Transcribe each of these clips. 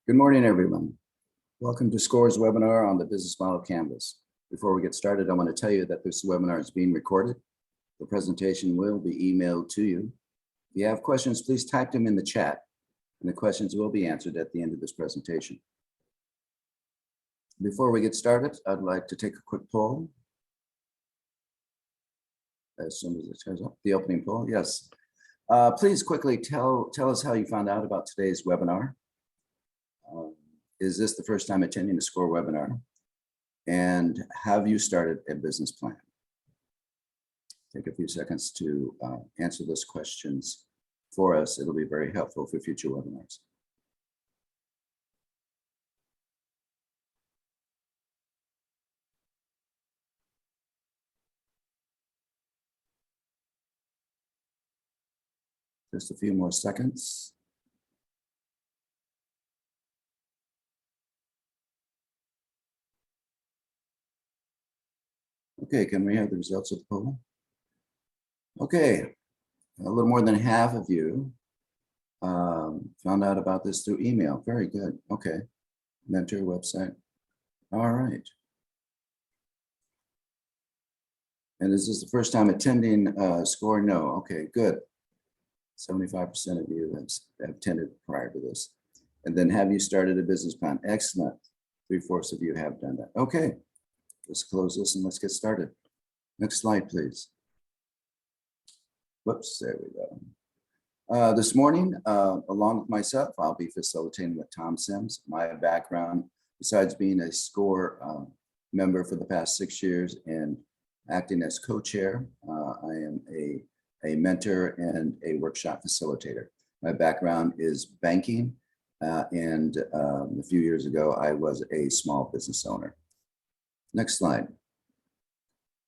Good morning, everyone. Welcome to SCORE's webinar on the business model canvas. Before we get started, I want to tell you that this webinar is being recorded. The presentation will be emailed to you. If you have questions, please type them in the chat, and the questions will be answered at the end of this presentation. Before we get started, I'd like to take a quick poll. As soon as it turns up, the opening poll, yes. Please quickly tell us how you found out about today's webinar. Is this the first time attending a SCORE webinar? And have you started a business plan? Take a few seconds to answer those questions for us. It'll be very helpful for future webinars. Just a few more seconds. Okay, can we have the results of the poll? Okay, a little more than half of you found out about this through email. Very good. Okay, mentor website. All right. And is this the first time attending SCORE? No. Okay, good. 75% of you have attended prior to this. And then have you started a business plan? Excellent. 3/4 of you have done that. Okay, let's close this and let's get started. Next slide, please. Whoops, there we go. This morning, along with myself, I'll be facilitating with Tom Sims. My background, besides being a SCORE member for the past 6 years and acting as co-chair, I am a mentor and a workshop facilitator. My background is banking, and a few years ago, I was a small business owner. Next slide.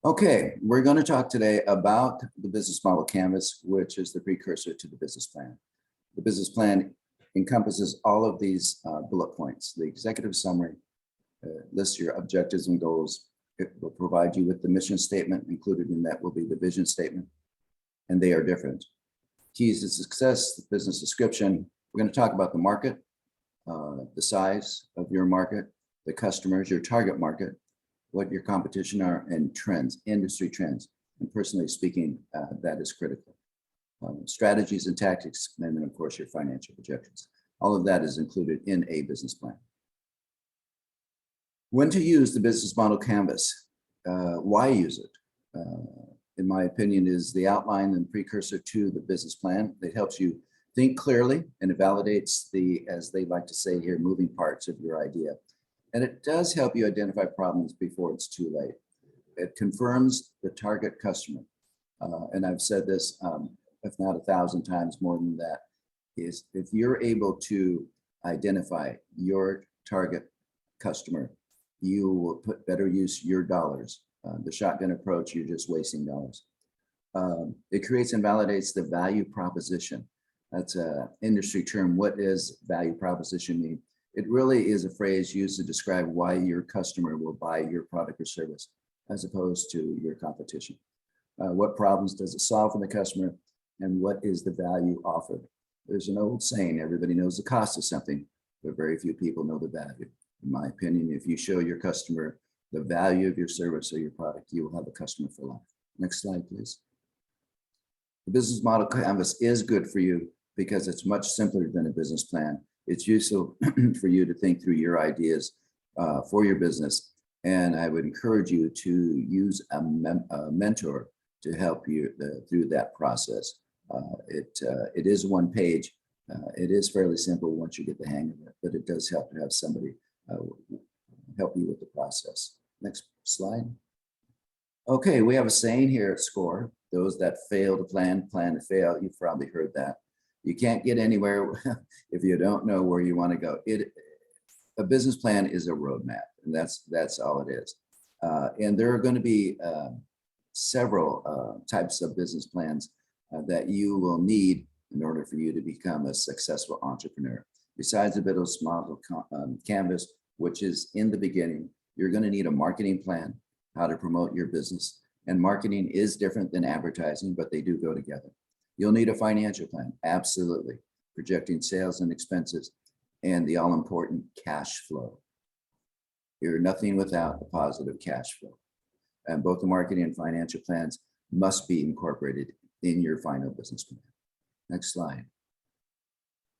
Okay, we're going to talk today about the business model canvas, which is the precursor to the business plan. The business plan encompasses all of these bullet points. The executive summary lists your objectives and goals. It will provide you with the mission statement. Included in that will be the vision statement, and they are different. Keys to success, the business description. We're going to talk about the market, the size of your market, the customers, your target market, what your competition are, and trends, industry trends. And personally speaking, that is critical. Strategies and tactics, and then of course your financial projections. All of that is included in a business plan. When to use the business model canvas, why use it? In my opinion, is the outline and precursor to the business plan. It helps you think clearly, and it validates the, as they like to say here, moving parts of your idea. And it does help you identify problems before it's too late. It confirms the target customer. And I've said this, if not 1,000 times more than that, is if you're able to identify your target customer, you will put better use your dollars. The shotgun approach, you're just wasting dollars. It creates and validates the value proposition. That's an industry term. What does value proposition mean? It really is a phrase used to describe why your customer will buy your product or service as opposed to your competition. What problems does it solve for the customer, and what is the value offered? There's an old saying, everybody knows the cost of something, but very few people know the value. In my opinion, if you show your customer the value of your service or your product, you will have a customer for life. Next slide, please. The business model canvas is good for you because it's much simpler than a business plan. It's useful for you to think through your ideas for your business. And I would encourage you to use a mentor to help you through that process. It is one page. It is fairly simple once you get the hang of it, but it does help to have somebody help you with the process. Next slide. Okay, we have a saying here at SCORE: those that fail to plan, plan to fail. You've probably heard that. You can't get anywhere if you don't know where you want to go. A business plan is a roadmap, and that's all it is. And there are going to be several types of business plans that you will need in order for you to become a successful entrepreneur. Besides the business model canvas, which is in the beginning, you're going to need a marketing plan, how to promote your business. And marketing is different than advertising, but they do go together. You'll need a financial plan, absolutely. Projecting sales and expenses. and the all-important cash flow. You're nothing without a positive cash flow. And both the marketing and financial plans must be incorporated in your final business plan. Next slide.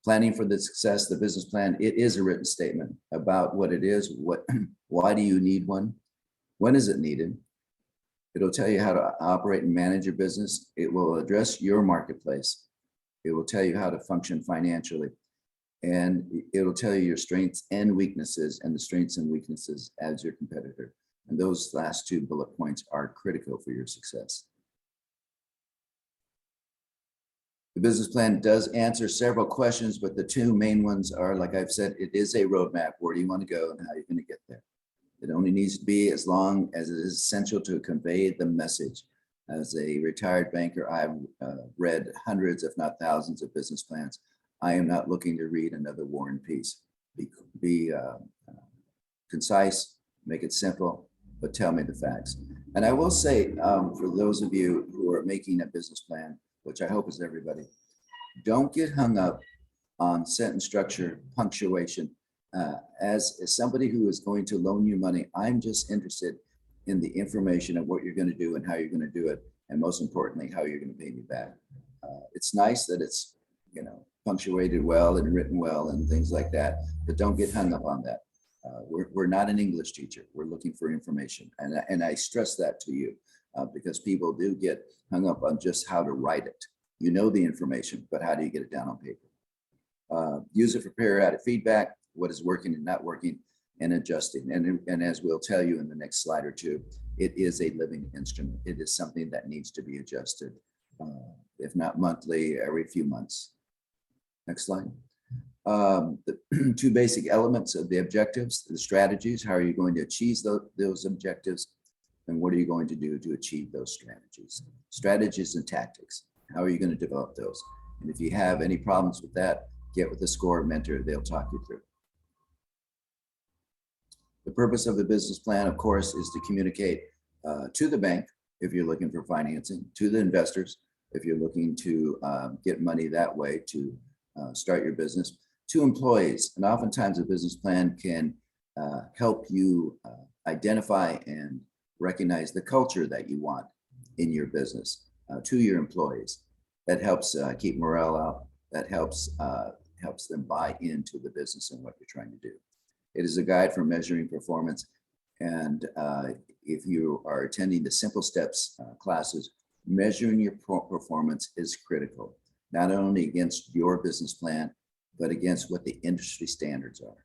Planning for the success of the business plan. It is a written statement about what it is, why do you need one? When is it needed? It'll tell you how to operate and manage your business. It will address your marketplace. It will tell you how to function financially. And it'll tell you your strengths and weaknesses, and the strengths and weaknesses as your competitor. And those last two bullet points are critical for your success. The business plan does answer several questions, but the two main ones are, like I've said, it is a roadmap. Where do you want to go and how you're going to get there? It only needs to be as long as it is essential to convey the message. As a retired banker, I've read hundreds, if not thousands, of business plans. I am not looking to read another War and Peace. Be concise, make it simple, but tell me the facts. And I will say, for those of you who are making a business plan, which I hope is everybody, don't get hung up on sentence structure, punctuation. As somebody who is going to loan you money, I'm just interested in the information of what you're going to do and how you're going to do it, and most importantly, how you're going to pay me back. It's nice that it's, punctuated well and written well and things like that, but don't get hung up on that. We're not an English teacher. We're looking for information, and I stress that to you because people do get hung up on just how to write it. You know the information, but how do you get it down on paper? Use it for periodic feedback, what is working and not working, and adjusting. And as we'll tell you in the next slide or two, it is a living instrument. It is something that needs to be adjusted, if not monthly, every few months. Next slide. The two basic elements of the objectives, the strategies. How are you going to achieve those objectives? And what are you going to do to achieve those strategies? Strategies and tactics. How are you going to develop those? And if you have any problems with that, get with a SCORE mentor. They'll talk you through. The purpose of the business plan, of course, is to communicate to the bank if you're looking for financing, to the investors if you're looking to get money that way to start your business, to employees. And oftentimes a business plan can help you identify and recognize the culture that you want in your business to your employees. That helps keep morale up. That helps them buy into the business and what you're trying to do. It is a guide for measuring performance. And if you are attending the Simple Steps classes, measuring your performance is critical, not only against your business plan, but against what the industry standards are.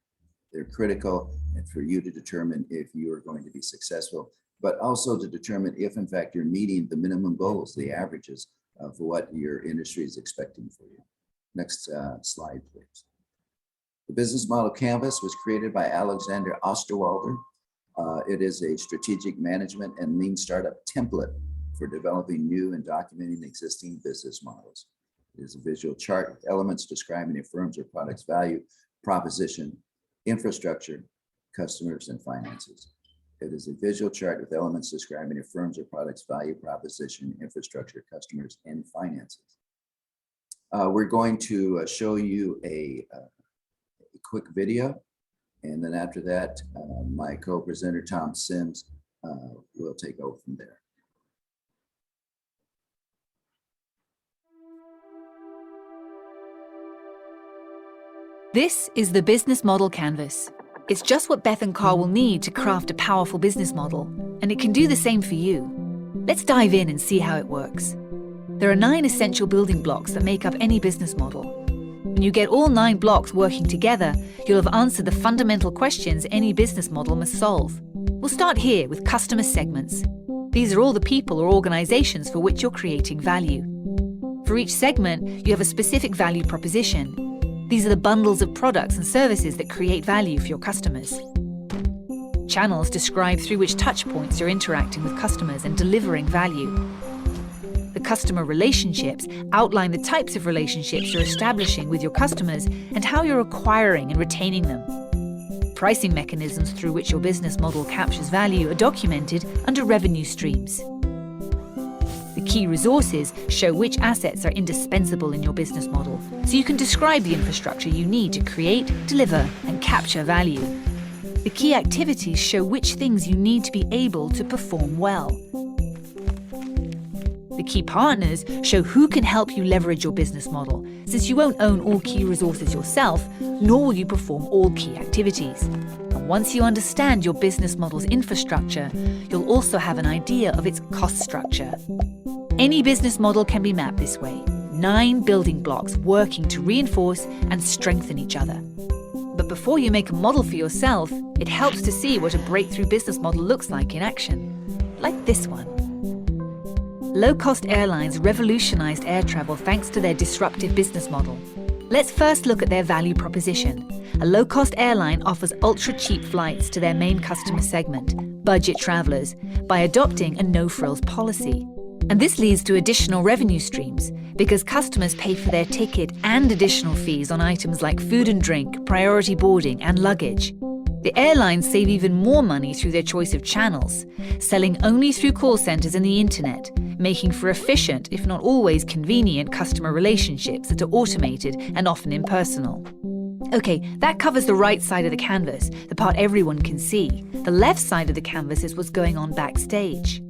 They're critical and for you to determine if you are going to be successful, but also to determine if in fact you're meeting the minimum goals, the averages for what your industry is expecting for you. Next slide, please. The business model canvas was created by Alexander Osterwalder. It is a strategic management and lean startup template for developing new and documenting existing business models. It is a visual chart with elements describing a firm's or product's value, proposition, infrastructure, customers, and finances. It is a visual chart with elements describing a firm's or product's value, proposition, infrastructure, customers, and finances. We're going to show you a quick video, and then after that, my co-presenter, Tom Sims, will take over from there. This is the business model canvas. It's just what Beth and Carl will need to craft a powerful business model, and it can do the same for you. Let's dive in and see how it works. There are 9 essential building blocks that make up any business model. When you get all 9 blocks working together, you'll have answered the fundamental questions any business model must solve. We'll start here with customer segments. These are all the people or organizations for which you're creating value. For each segment, you have a specific value proposition. These are the bundles of products and services that create value for your customers. Channels describe through which touchpoints you're interacting with customers and delivering value. The customer relationships outline the types of relationships you're establishing with your customers and how you're acquiring and retaining them. Pricing mechanisms through which your business model captures value are documented under revenue streams. The The key resources show which assets are indispensable in your business model, so you can describe the infrastructure you need to create, deliver, and capture value. The key activities show which things you need to be able to perform well. The key partners show who can help you leverage your business model, since you won't own all key resources yourself, nor will you perform all key activities. And once you understand your business model's infrastructure, you'll also have an idea of its cost structure. Any business model can be mapped this way: 9 building blocks working to reinforce and strengthen each other. But before you make a model for yourself, it helps to see what a breakthrough business model looks like in action, like this one. Low-cost airlines revolutionized air travel thanks to their disruptive business model. Let's first look at their value proposition. A low-cost airline offers ultra-cheap flights to their main customer segment, budget travelers, by adopting a no-frills policy. And this leads to additional revenue streams, because customers pay for their ticket and additional fees on items like food and drink, priority boarding, and luggage. The airlines save even more money through their choice of channels, selling only through call centers and the internet, making for efficient, if not always convenient, customer relationships that are automated and often impersonal. Okay, that covers the right side of the canvas, the part everyone can see. The left side of the canvas is what's going on backstage.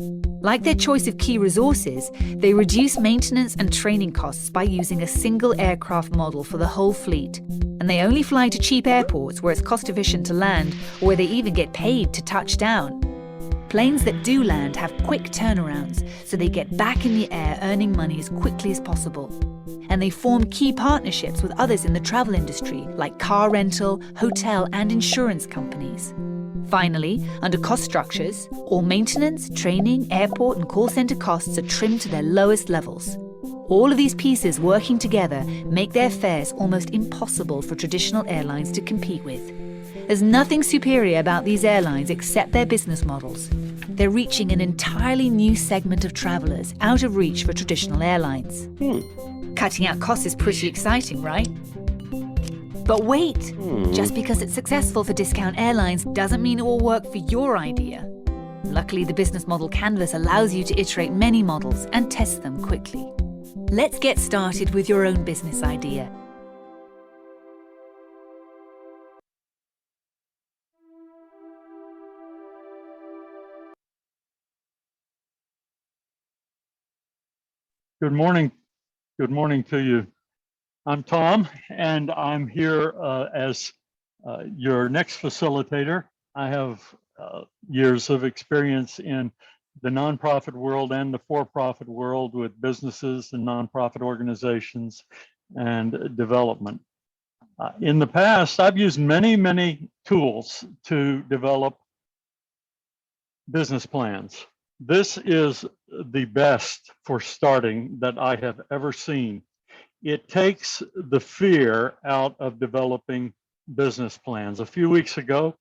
Like their choice of key resources, they reduce maintenance and training costs by using a single aircraft model for the whole fleet. And they only fly to cheap airports where it's cost efficient to land, or where they even get paid to touch down. Planes that do land have quick turnarounds, so they get back in the air earning money as quickly as possible. And they form key partnerships with others in the travel industry, like car rental, hotel, and insurance companies. Finally, under cost structures, all maintenance, training, airport, and call center costs are trimmed to their lowest levels. All of these pieces working together make their fares almost impossible for traditional airlines to compete with. There's nothing superior about these airlines except their business models. They're reaching an entirely new segment of travelers out of reach for traditional airlines. Cutting out costs is pretty exciting, right? But wait, just because it's successful for discount airlines doesn't mean it will work for your idea. Luckily, the business model canvas allows you to iterate many models and test them quickly. Let's get started with your own business idea. Good morning. Good morning to you. I'm Tom, and I'm here as your next facilitator. I have years of experience in the nonprofit world and the for-profit world with businesses and nonprofit organizations and development. In the past, I've used many tools to develop business plans. This is the best for starting that I have ever seen. It takes the fear out of developing business plans. A few weeks ago,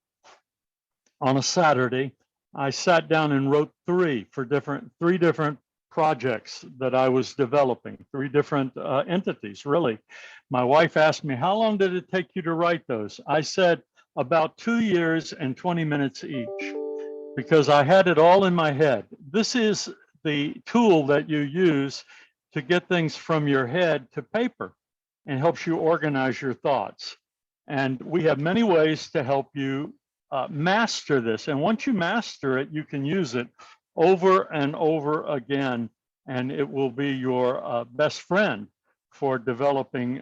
on a Saturday, I sat down and wrote three different projects that I was developing, 3 different entities, really. My wife asked me, how long did it take you to write those? I said, about 2 years and 20 minutes each, because I had it all in my head. This is the tool that you use to get things from your head to paper and helps you organize your thoughts. And we have many ways to help you master this. And once you master it, you can use it over and over again, and it will be your best friend for developing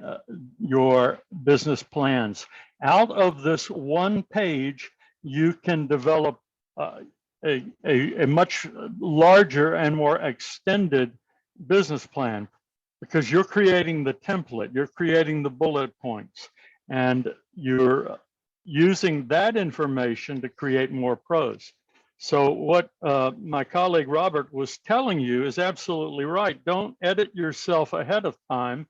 your business plans. Out of this one page, you can develop a much larger and more extended business plan, because you're creating the template, you're creating the bullet points, and you're using that information to create more prose. So what my colleague Robert was telling you is absolutely right. Don't edit yourself ahead of time.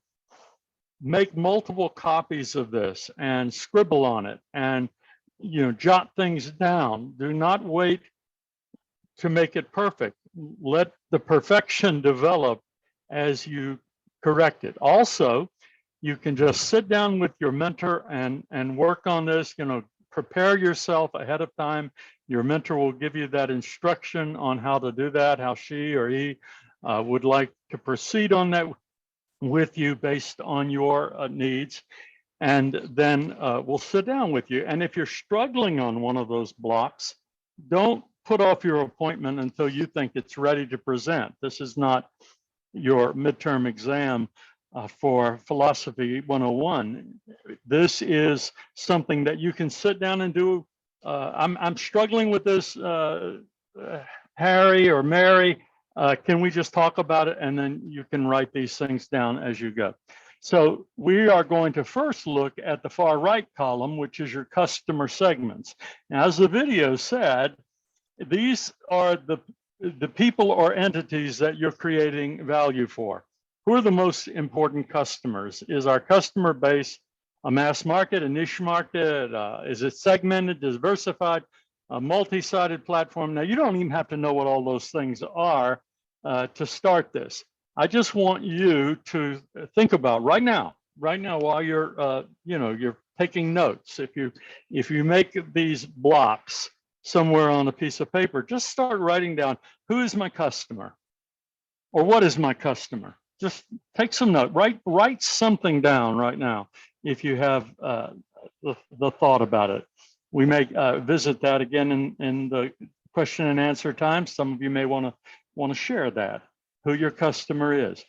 Make multiple copies of this and scribble on it, and jot things down. Do not wait to make it perfect. Let the perfection develop as you correct it. Also, you can just sit down with your mentor and work on this. Prepare yourself ahead of time. Your mentor will give you that instruction on how to do that, how she or he would like to proceed on that with you based on your needs. And then we'll sit down with you. And if you're struggling on one of those blocks, don't put off your appointment until you think it's ready to present. This is not your midterm exam for Philosophy 101. This is something that you can sit down and do. I'm struggling with this, Harry or Mary. Can we just talk about it? And then you can write these things down as you go. So we are going to first look at the far right column, which is your customer segments. Now, as the video said, these are the people or entities that you're creating value for. Who are the most important customers? Is our customer base a mass market, a niche market? Is it segmented, diversified, a multi-sided platform? Now, you don't even have to know what all those things are to start this. I just want you to think about right now while you're you're taking notes. If you make these blocks somewhere on a piece of paper, just start writing down, who is my customer, or what is my customer? Just take some note. Write something down right now if you have the thought about it. We may visit that again in the question and answer time. Some of you may want to share that, who your customer is.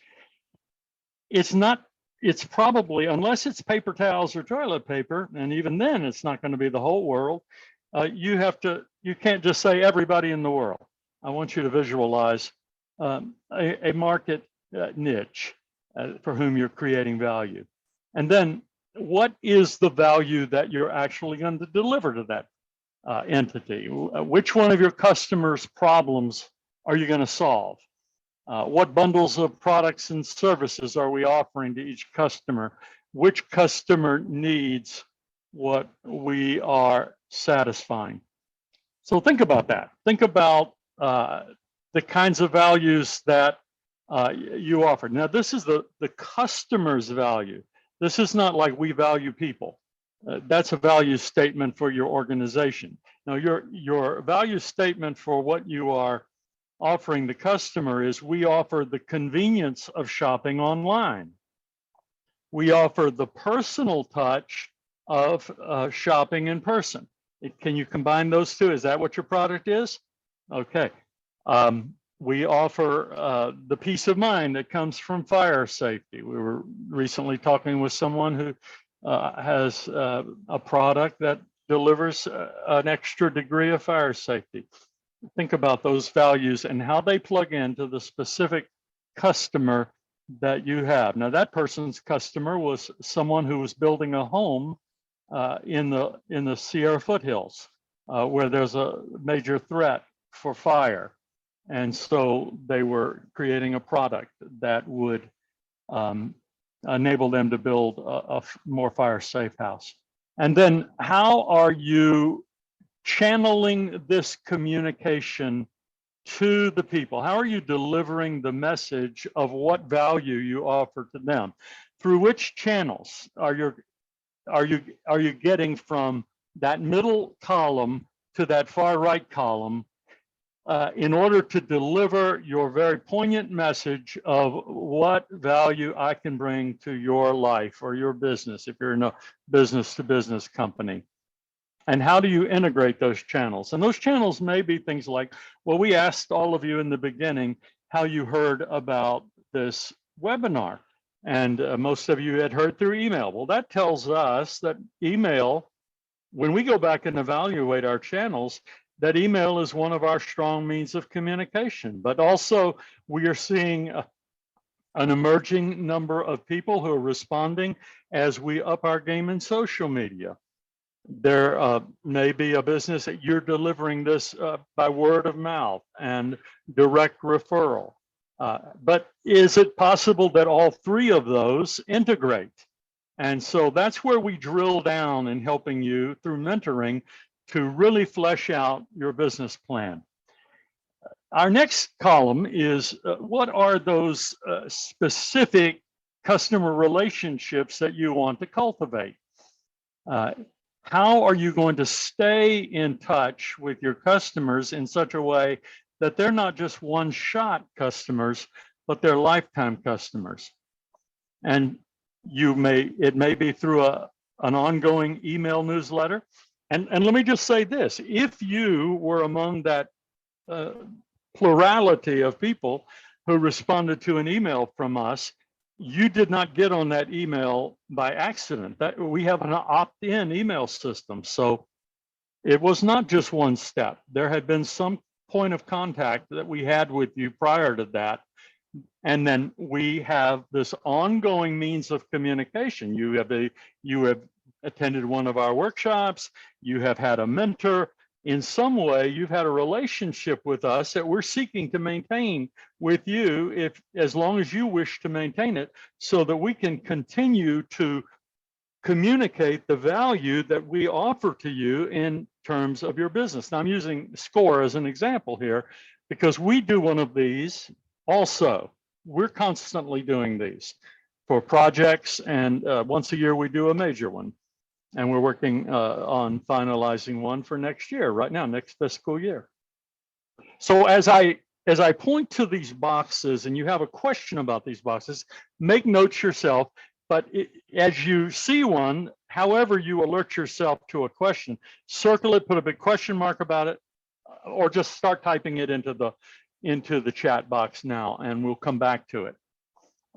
It's probably, unless it's paper towels or toilet paper, and even then it's not going to be the whole world. You can't just say everybody in the world. I want you to visualize a market niche for whom you're creating value. And then what is the value that you're actually going to deliver to that entity? Which one of your customers' problems are you going to solve? What bundles of products and services are we offering to each customer? Which customer needs what we are satisfying? So think about that. Think about the kinds of values that you offer. Now, this is the customer's value. This is not like we value people. That's a value statement for your organization. Now, your value statement for what you are offering the customer is, we offer the convenience of shopping online. We offer the personal touch of shopping in person. Can you combine those two? Is that what your product is? Okay. We offer the peace of mind that comes from fire safety. We were recently talking with someone who has a product that delivers an extra degree of fire safety. Think about those values and how they plug into the specific customer that you have. Now, that person's customer was someone who was building a home in the Sierra foothills, where there's a major threat for fire. And so they were creating a product that would enable them to build a more fire safe house. And then how are you channeling this communication to the people? How are you delivering the message of what value you offer to them? Through which channels are you getting from that middle column to that far right column in order to deliver your very poignant message of what value I can bring to your life or your business if you're in a business-to-business company? And how do you integrate those channels? And those channels may be things like, well, we asked all of you in the beginning how you heard about this webinar. And most of you had heard through email. Well, that tells us that email, when we go back and evaluate our channels, that email is one of our strong means of communication. But also, we are seeing an emerging number of people who are responding as we up our game in social media. There may be a business that you're delivering this by word of mouth and direct referral. But is it possible that all three of those integrate? And so that's where we drill down in helping you through mentoring to really flesh out your business plan. Our next column is what are those specific customer relationships that you want to cultivate? How are you going to stay in touch with your customers in such a way that they're not just one-shot customers, but they're lifetime customers. And it may be through an ongoing email newsletter. And let me just say this, if you were among that plurality of people who responded to an email from us, you did not get on that email by accident. That we have an opt-in email system. So it was not just one step. There had been some point of contact that we had with you prior to that. And then we have this ongoing means of communication. You have attended one of our workshops, you have had a mentor. In some way, you've had a relationship with us that we're seeking to maintain with you, as long as you wish to maintain it, so that we can continue to communicate the value that we offer to you in terms of your business. Now, I'm using SCORE as an example here because we do one of these also. We're constantly doing these for projects, and once a year we do a major one. And we're working on finalizing one for next year, right now, next fiscal year. So as I point to these boxes and you have a question about these boxes, make notes yourself. But as you see one, however you alert yourself to a question, circle it, put a big question mark about it, or just start typing it into the chat box now, and we'll come back to it.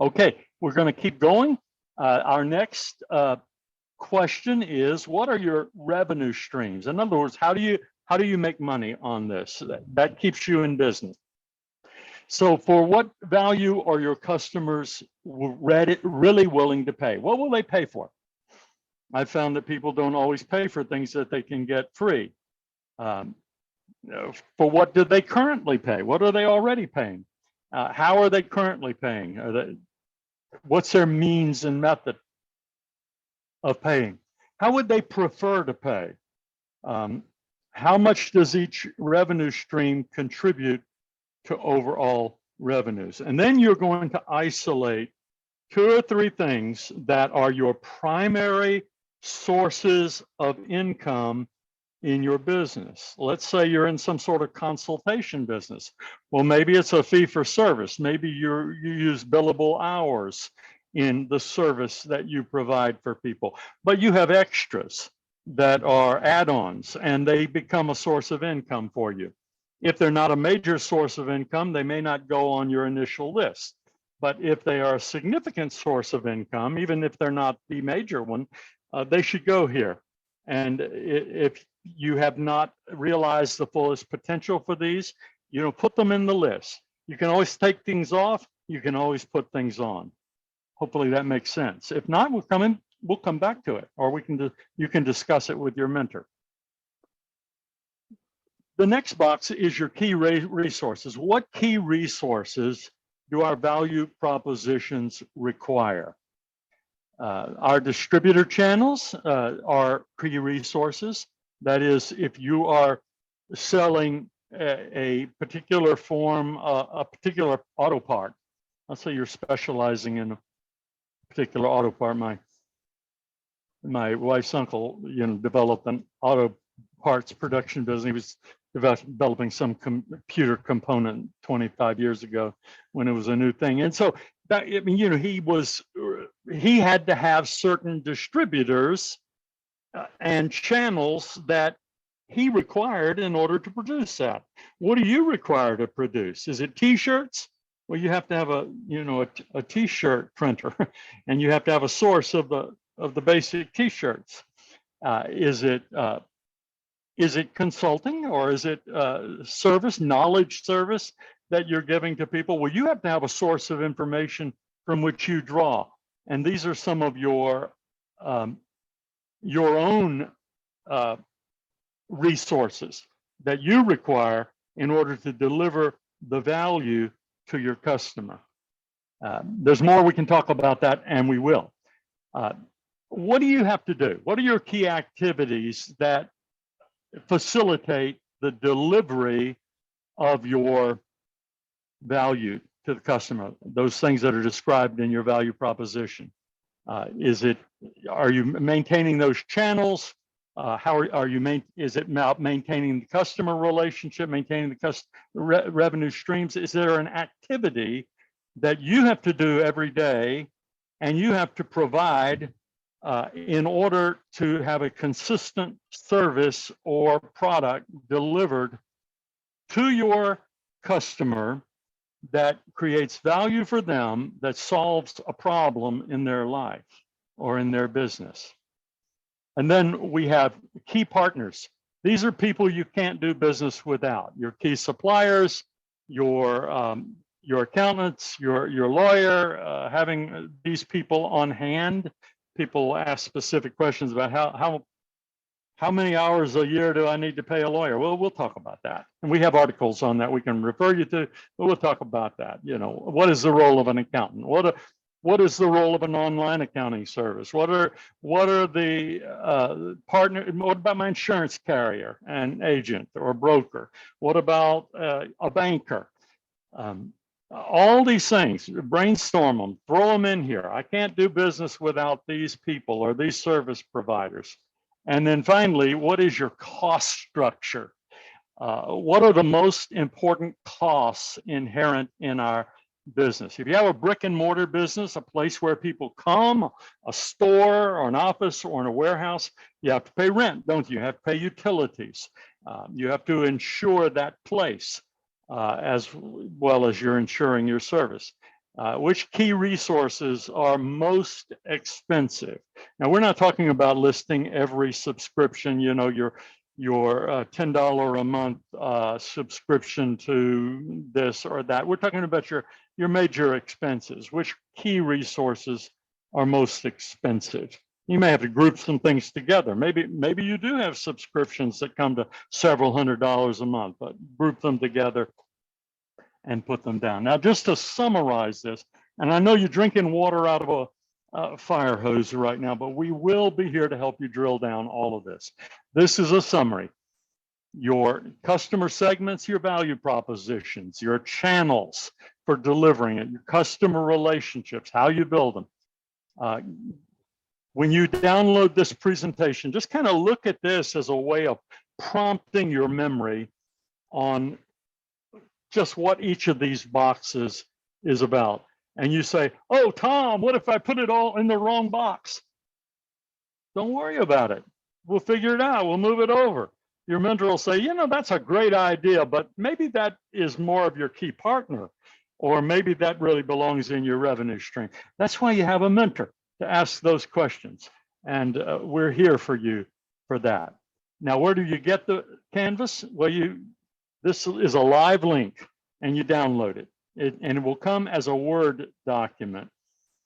Okay, we're going to keep going. Our next question is, what are your revenue streams? In other words, how do you make money on this? That keeps you in business. So for what value are your customers really willing to pay? What will they pay for? I've found that people don't always pay for things that they can get free. For what do they currently pay? What are they already paying? How are they currently paying? What's their means and method of paying? How would they prefer to pay? How much does each revenue stream contribute to overall revenues? And then you're going to isolate 2 or 3 things that are your primary sources of income in your business. Let's say you're in some sort of consultation business. Well, maybe it's a fee for service. Maybe you use billable hours in the service that you provide for people, but you have extras that are add-ons and they become a source of income for you. If they're not a major source of income, they may not go on your initial list. But if they are a significant source of income, even if they're not the major one, they should go here. And if you have not realized the fullest potential for these, put them in the list. You can always take things off. You can always put things on. Hopefully that makes sense. If not, we'll come back to it, or you can discuss it with your mentor. The next box is your key resources. What key resources do our value propositions require? Our distributor channels are key resources. That is, if you are selling a particular form, a particular auto part, let's say you're specializing in a particular auto part. My wife's uncle, developed an auto parts production business. He was developing some computer component 25 years ago when it was a new thing. And so that, he had to have certain distributors and channels that he required in order to produce that. What do you require to produce? Is it t-shirts? Well, you have to have a t-shirt printer, and you have to have a source of the basic t-shirts. Is it consulting, or is it service, knowledge service that you're giving to people? Well, you have to have a source of information from which you draw. And these are some of your own resources that you require in order to deliver the value to your customer. There's more we can talk about that, and we will. What do you have to do? What are your key activities that facilitate the delivery of your value to the customer? Those things that are described in your value proposition. Are you maintaining those channels? Is it about maintaining the customer relationship, maintaining the revenue streams? Is there an activity that you have to do every day, and you have to provide in order to have a consistent service or product delivered to your customer that creates value for them, that solves a problem in their life or in their business. And then we have key partners. These are people you can't do business without. Your key suppliers, your accountants, your lawyer, having these people on hand. People ask specific questions about how many hours a year do I need to pay a lawyer? Well, we'll talk about that. And we have articles on that we can refer you to, but we'll talk about that. You know, what is the role of an accountant? What is the role of an online accounting service? What are the partner? What about my insurance carrier and agent or broker? What about a banker? All these things, brainstorm them, throw them in here. I can't do business without these people or these service providers. And then finally, what is your cost structure? What are the most important costs inherent in our business? If you have a brick and mortar business, a place where people come, a store or an office or in a warehouse, you have to pay rent, don't you? You have to pay utilities. You have to insure that place as well as you're insuring your service. Which key resources are most expensive? Now, we're not talking about listing every subscription, you know, your $10 a month subscription to this or that. We're talking about your major expenses. Which key resources are most expensive? You may have to group some things together. Maybe you do have subscriptions that come to several $100s a month, but group them together and put them down. Now, just to summarize this, and I know you're drinking water out of a fire hose right now, but we will be here to help you drill down all of this. This is a summary. Your customer segments, your value propositions, your channels for delivering it, your customer relationships, how you build them. When you download this presentation, just kind of look at this as a way of prompting your memory on just what each of these boxes is about. And you say, oh, Tom, what if I put it all in the wrong box? Don't worry about it. We'll figure it out. We'll move it over. Your mentor will say, you know, that's a great idea, but maybe that is more of your key partner, or maybe that really belongs in your revenue stream. That's why you have a mentor, to ask those questions. And we're here for you for that. Now, where do you get the Canvas? Well, this is a live link and you download it. And it will come as a Word document.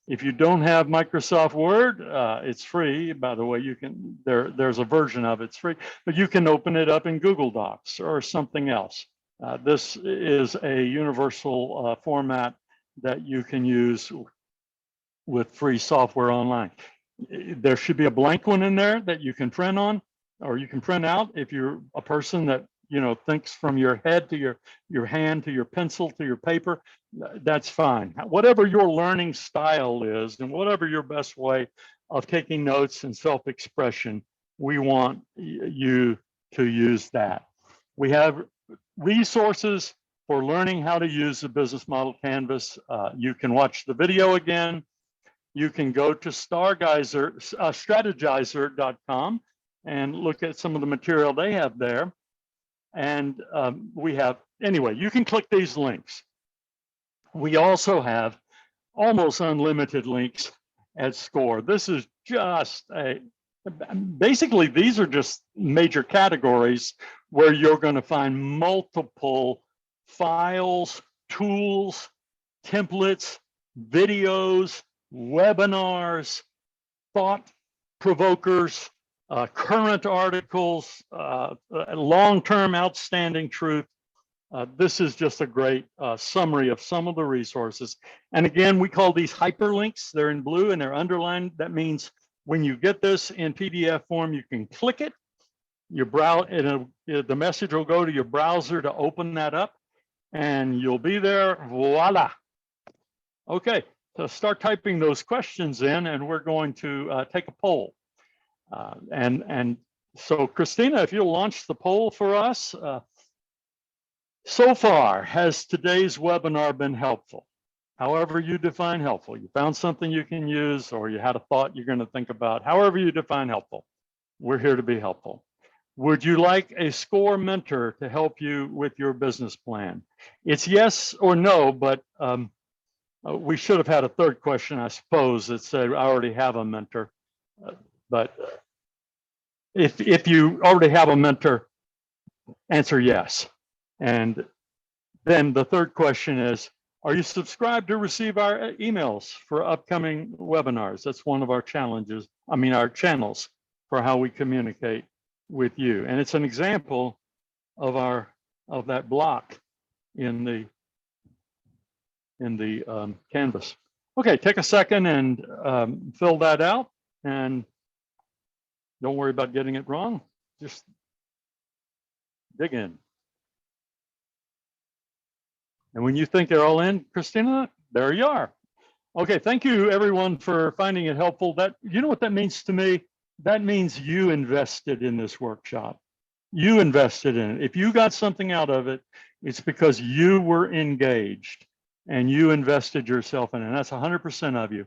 If you don't have Microsoft Word, it's free. By the way, you can, there's a version of it's free, but you can open it up in Google Docs or something else. This is a universal format that you can use with free software online. There should be a blank one in there that you can print on, or you can print out if you're a person that, you know, thinks from your head to your hand to your pencil to your paper. That's fine. Whatever your learning style is and whatever your best way of taking notes and self-expression, we want you to use that. We have resources for learning how to use the business model canvas. You can watch the video again. You can go to strategizer.com and look at some of the material they have there. And we have, anyway, you can click these links. We also have almost unlimited links at SCORE. This is just basically, these are just major categories where you're going to find multiple files, tools, templates, videos, webinars, thought provokers, current articles, long-term outstanding truth. This is just a great summary of some of the resources. And again, we call these hyperlinks. They're in blue and they're underlined. That means when you get this in PDF form, you can click it. Your the message will go to your browser to open that up, and you'll be there. Voila. Okay, so start typing those questions in, and we're going to take a poll. And so, Christina, if you'll launch the poll for us. So far, has today's webinar been helpful? however you define helpful. You found something you can use, or you had a thought you're going to think about. However you define helpful, we're here to be helpful. Would you like a SCORE mentor to help you with your business plan? It's yes or no, but we should have had a third question, I suppose, that said, I already have a mentor. But if you already have a mentor, answer yes. And then the third question is, are you subscribed to receive our emails for upcoming webinars? That's one of our challenges, our channels for how we communicate with you. And it's an example of that block in the Canvas. Okay, take a second and fill that out, and don't worry about getting it wrong. Just dig in. And when you think they're all in, Christina, there you are. Okay, thank you everyone for finding it helpful. You know what that means to me? That means you invested in this workshop. You invested in it. If you got something out of it, it's because you were engaged and you invested yourself in it. And that's 100% of you.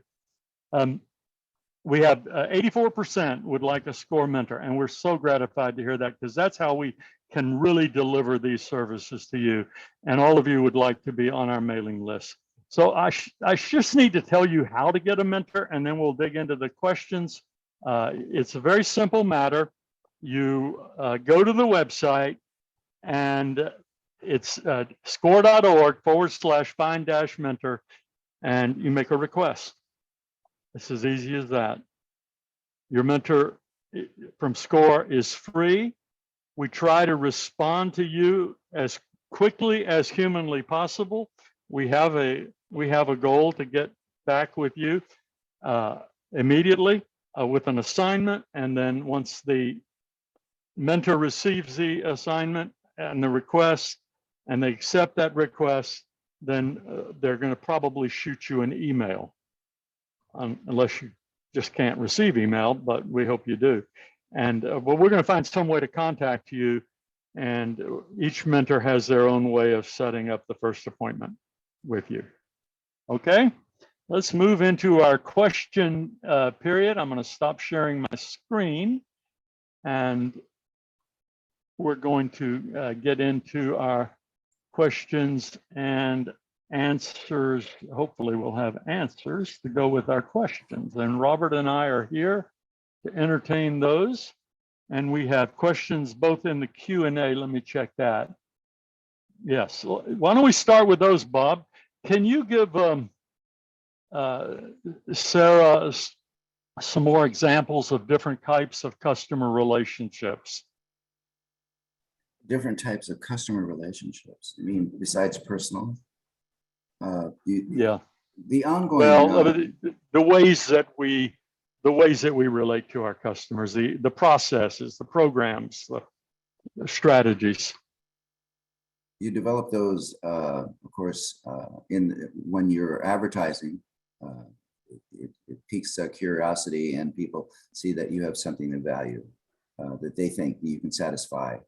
We have 84% would like a SCORE mentor, and we're so gratified to hear that, because that's how we can really deliver these services to you. And all of you would like to be on our mailing list. So I just need to tell you how to get a mentor, and then we'll dig into the questions. It's a very simple matter. You go to the website, and it's score.org/find-mentor, and you make a request. It's as easy as that. Your mentor from SCORE is free. We try to respond to you as quickly as humanly possible. We have a goal to get back with you immediately with an assignment, and then once the mentor receives the assignment and the request, and they accept that request, then they're going to probably shoot you an email, unless you just can't receive email, but we hope you do. And but we're going to find some way to contact you, and each mentor has their own way of setting up the first appointment with you. Okay, let's move into our question period. I'm going to stop sharing my screen, and we're going to get into our questions and answers. Hopefully we'll have answers to go with our questions, and Robert and I are here to entertain those, and we have questions both in the Q&A. Let me check that. Yes, why don't we start with those, Bob? Can you give Sarah some more examples of different types of customer relationships? Different types of customer relationships. I mean, besides personal? Yeah. The ongoing. Well, the ways that we relate to our customers, the processes, the programs, the strategies. You develop those, of course, when you're advertising. It piques curiosity, and people see that you have something of value that they think you can satisfy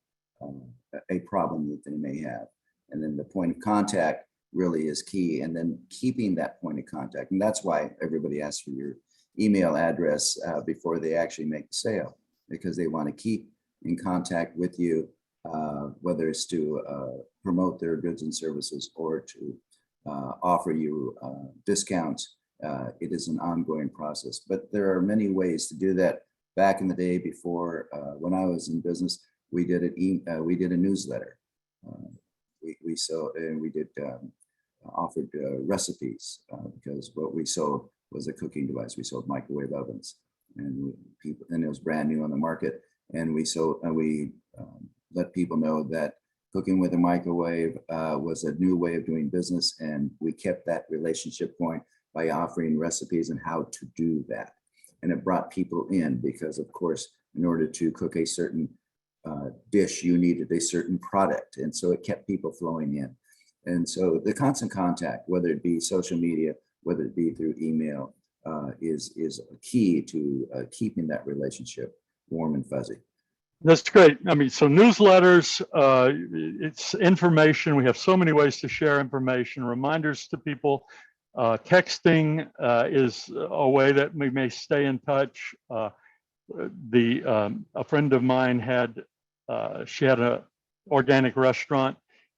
a problem that they may have. And then the point of contact really is key, and then keeping that point of contact. And that's why everybody asks for your email address before they actually make the sale, because they want to keep in contact with you, whether it's to promote their goods and services or to offer you discounts. It is an ongoing process, but there are many ways to do that. Back in the day, before when I was in business, we did a newsletter. We offered recipes because what we sold was a cooking device. We sold microwave ovens, and it was brand new on the market. And we let people know that cooking with a microwave was a new way of doing business, and we kept that relationship going by offering recipes and how to do that. And it brought people in because, of course, in order to cook a certain dish, you needed a certain product. And so it kept people flowing in. And so the constant contact, whether it be social media, whether it be through email, is key to keeping that relationship warm and fuzzy. That's great. I mean, so newsletters, it's information. We have so many ways to share information, reminders to people. Texting is a way that we may stay in touch. A friend of mine she had a organic restaurant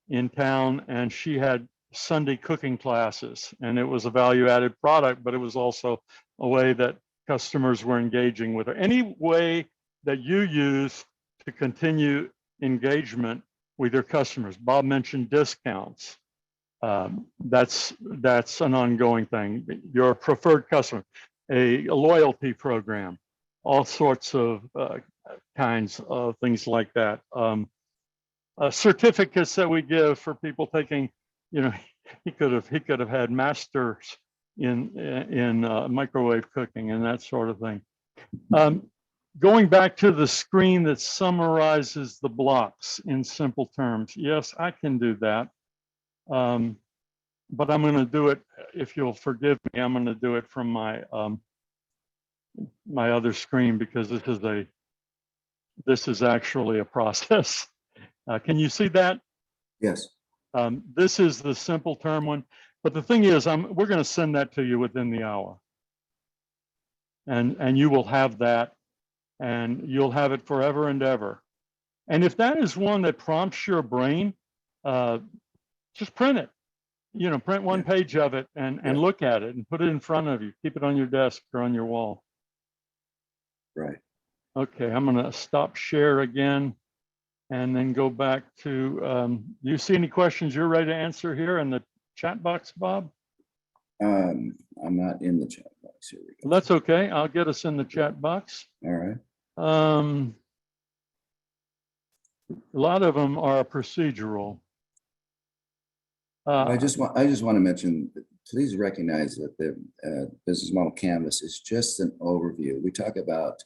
in town, and she had Sunday cooking classes, and it was a value-added product, but it was also a way that customers were engaging with her. Any way that you use to continue engagement with your customers. Bob mentioned discounts. That's an ongoing thing. Your preferred customer, a loyalty program, all sorts of kinds of things like that. Certificates that we give for people taking, he could have had masters in microwave cooking and that sort of thing. Going back to the screen that summarizes the blocks in simple terms. Yes, I can do that. But I'm going to do it, if you'll forgive me, I'm going to do it from my my other screen, because this is actually a process. Can you see that? Yes. This is the simple term one, but the thing is, we're going to send that to you within the hour, and you will have that, and you'll have it forever and ever. And if that is one that prompts your brain, just print it. Print one page of it and look at it and put it in front of you. Keep it on your desk or on your wall. Right. Okay, I'm going to stop share again and then go back to, do you see any questions you're ready to answer here in the chat box, Bob? I'm not in the chat box. Here we go. Well, that's okay. I'll get us in the chat box. All right. A lot of them are procedural. I just want to mention, please recognize that the business model canvas is just an overview. We talk about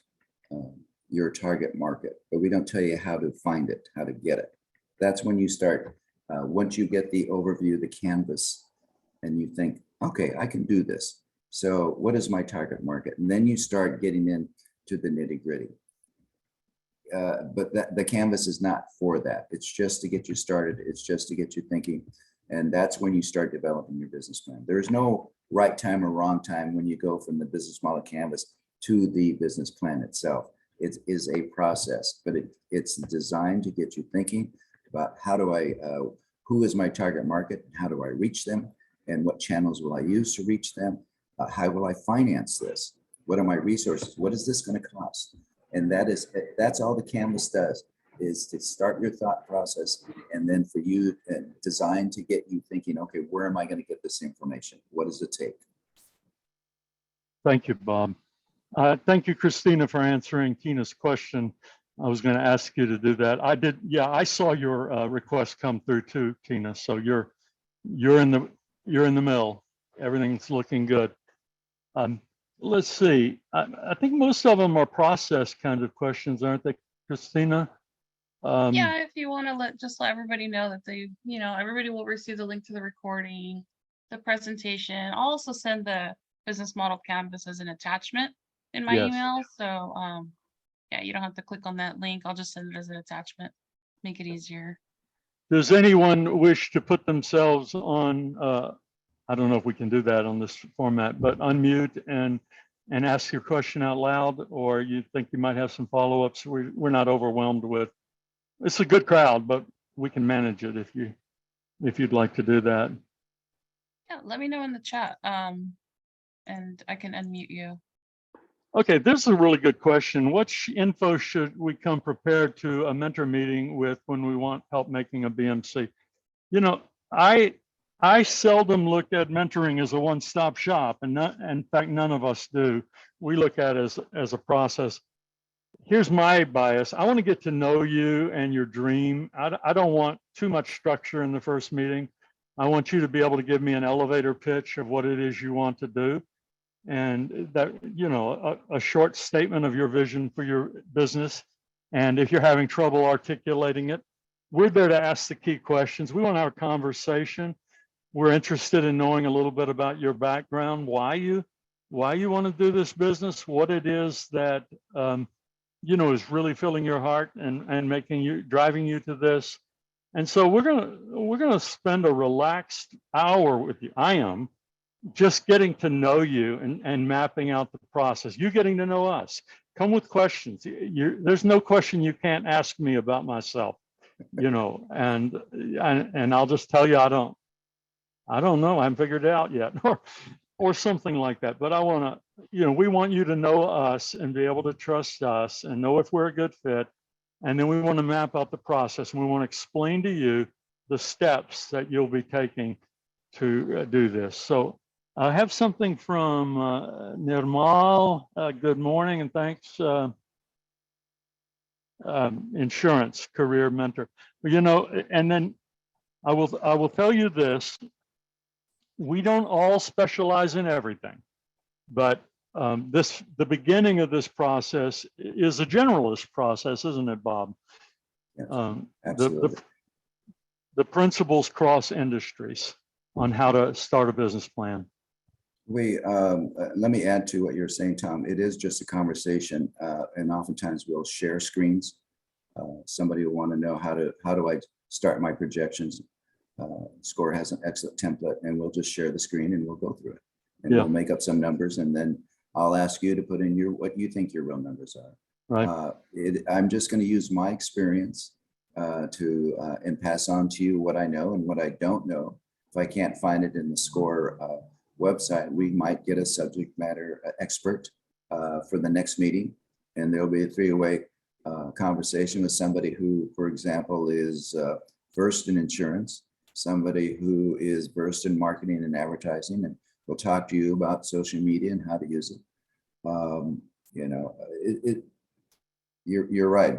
your target market, but we don't tell you how to find it, how to get it. That's when you start, once you get the overview, the canvas, and you think, okay, I can do this. So what is my target market? And then you start getting into the nitty gritty. But the canvas is not for that. It's just to get you started. It's just to get you thinking. And that's when you start developing your business plan. There's no right time or wrong time when you go from the business model canvas to the business plan itself. It is a process, but it's designed to get you thinking about who is my target market? How do I reach them? And what channels will I use to reach them? How will I finance this? What are my resources? What is this going to cost? And that's all the canvas does, is to start your thought process, and then for you, designed to get you thinking, okay, where am I going to get this information? What does it take? Thank you, Bob. Thank you, Christina, for answering Tina's question. I was going to ask you to do that. I did. Yeah, I saw your request come through too, Tina. So you're in the mill. Everything's looking good. Let's see. I think most of them are process kind of questions, aren't they, Christina? Yeah, if you want to let everybody know that everybody will receive the link to the recording, the presentation. I'll also send the business model canvas as an attachment in my email. So yeah, you don't have to click on that link. I'll just send it as an attachment, make it easier. Does anyone wish to put themselves on, I don't know if we can do that on this format, but unmute and ask your question out loud, or you think you might have some follow-ups? We're not overwhelmed with. It's a good crowd, but we can manage it if you'd like to do that. Yeah, let me know in the chat, and I can unmute you. Okay, this is a really good question. What info should we come prepared to a mentor meeting with when we want help making a BMC? I seldom look at mentoring as a one-stop shop, and in fact, none of us do. We look at it as a process. Here's my bias. I want to get to know you and your dream. I don't want too much structure in the first meeting. I want you to be able to give me an elevator pitch of what it is you want to do. And that, a short statement of your vision for your business. And if you're having trouble articulating it, we're there to ask the key questions. We want to have a conversation. We're interested in knowing a little bit about your background, why you want to do this business, what it is that is really filling your heart and driving you to this. And so we're gonna spend a relaxed hour with you. I am, just getting to know you and mapping out the process. You getting to know us. Come with questions. There's no question you can't ask me about myself, you know, and I'll just tell you I don't know. I haven't figured it out yet, or something like that. But I want to, you know, we want you to know us and be able to trust us and know if we're a good fit. And then we want to map out the process, and we want to explain to you the steps that you'll be taking to do this. So I have something from Nirmal. Good morning and thanks. Insurance career mentor. You know, and then I will tell you this. We don't all specialize in everything, but the beginning of this process is a generalist process, isn't it, Bob? Yes, absolutely. The principles cross industries on how to start a business plan. Let me add to what you're saying, Tom. It is just a conversation, and oftentimes we'll share screens. Somebody will want to know how do I start my projections. SCORE has an excellent template, and we'll just share the screen and we'll go through it, and we'll make up some numbers, and then I'll ask you to put in what you think your real numbers are. Right. I'm just going to use my experience and pass on to you what I know and what I don't know. If I can't find it in the SCORE website, we might get a subject matter expert for the next meeting, and there'll be a three-way conversation with somebody who, for example, is versed in insurance, somebody who is versed in marketing and advertising, and we'll talk to you about social media and how to use it. You know, you're right.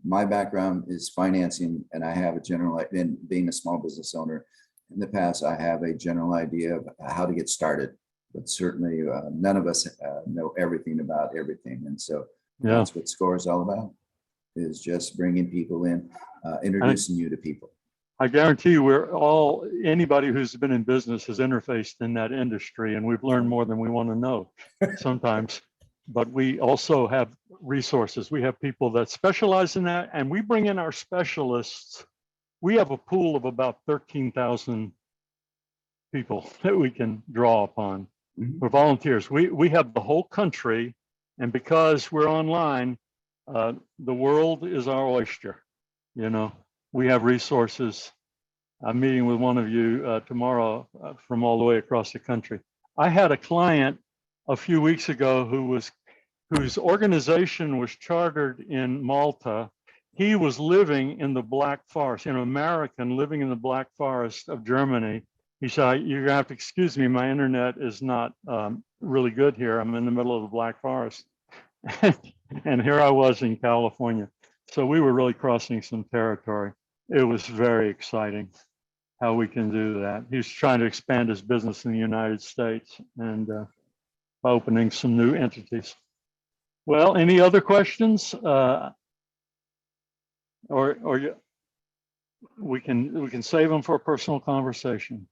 My background is financing, and I have a general, and being a small business owner in the past, I have a general idea of how to get started, but certainly none of us know everything about everything. And so that's what SCORE is all about, is just bringing people in, introducing you to people. I guarantee you anybody who's been in business has interfaced in that industry, and we've learned more than we want to know sometimes. But we also have resources. We have people that specialize in that, and we bring in our specialists. We have a pool of about 13,000 people that we can draw upon for volunteers. We have the whole country, and because we're online, the world is our oyster. You know, we have resources. I'm meeting with one of you tomorrow from all the way across the country. I had a client a few weeks ago whose organization was chartered in Malta. He was living in the Black Forest, an American living in the Black Forest of Germany. He said, "You're gonna have to excuse me, my internet is not really good here. I'm in the middle of the Black Forest." And here I was in California. So we were really crossing some territory. It was very exciting how we can do that. He's trying to expand his business in the United States and opening some new entities. Well, any other questions? We can save them for a personal conversation.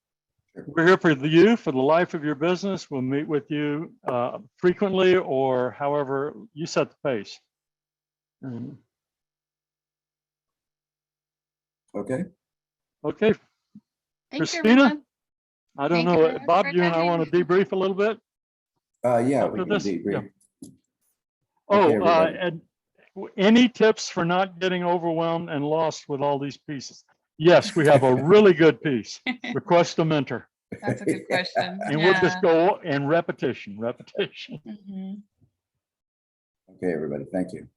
We're here for you, for the life of your business. We'll meet with you frequently, or however you set the pace. Okay. Okay. Thank Christina, you, everyone. I don't Thank you know, very much Bob, for you and I want to debrief a little bit? Yeah, after we can this? debrief. Oh, Okay, and any tips for not getting overwhelmed and lost with all these pieces? Yes, we have a really good piece. Request a mentor. That's a good question. And we'll just go in repetition. Mhm. Okay, everybody, thank you.